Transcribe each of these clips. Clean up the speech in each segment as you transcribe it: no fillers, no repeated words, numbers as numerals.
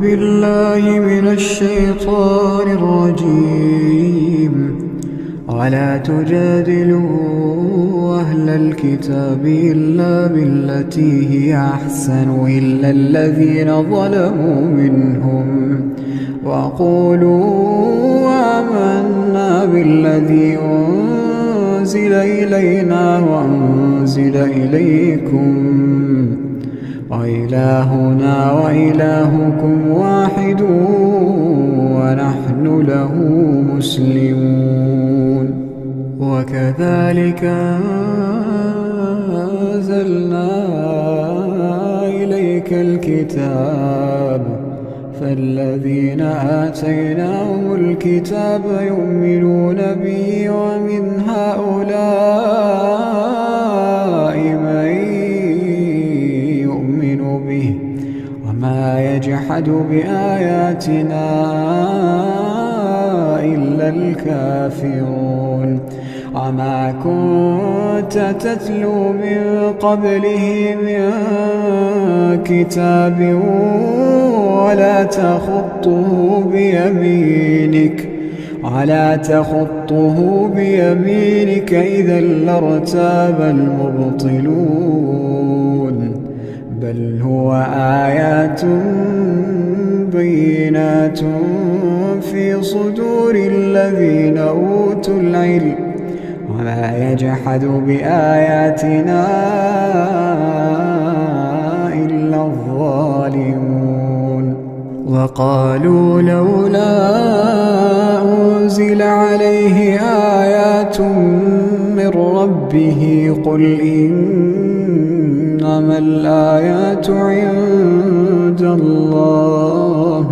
بالله من الشيطان الرجيم. ولا تجادلوا أهل الكتاب إلا بالتي هي أحسن إلا الذين ظلموا منهم وقولوا آمنا بالذي أنزل إلينا وأنزل إليكم وإلهنا وإلهكم واحد ونحن له مسلمون. وكذلك أنزلنا إليك الكتاب فالذين آتيناهم الكتاب يؤمنون به ومن هؤلاء من يؤمن به وما يجحد بآياتنا إلا الكافرون. وما كنت تتلو من قبله من كتاب ولا تخطه بيمينك إذا لارتاب المبطلون. بل هو آيات بينات في صدور الذين أوتوا العلم وما يجحد بآياتنا إلا الظالمون. وقالوا لولا أنزل عليه آيات من ربه قل إنما الآيات عند الله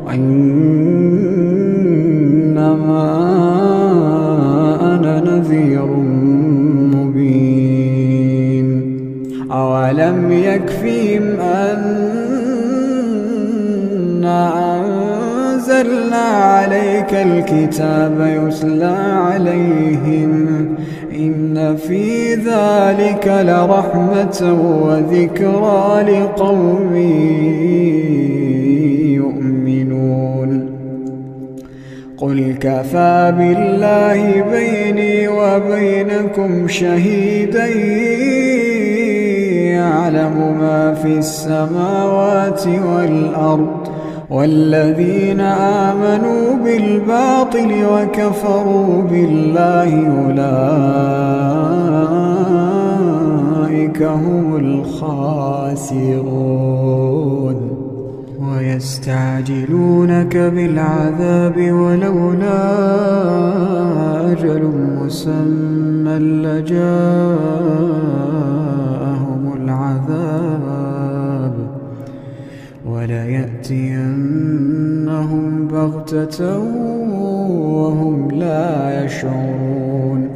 وإنما أنا نذير مبين. أولم يكفهم أنا أنزلنا عليك الكتاب يتلى عليهم إن في ذلك لرحمة وذكرى لقوم يؤمنون. قل كفى بالله بيني وبينكم شهيدا يعلم ما في السماوات والأرض والذين آمنوا بالباطل وكفروا بالله أولئك هم الخاسرون. ويستعجلونك بالعذاب ولولا أجل مسمى لجاءهم العذاب وليأتينهم بغتة وهم لا يشعرون.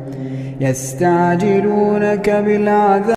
يستعجلونك بالعذاب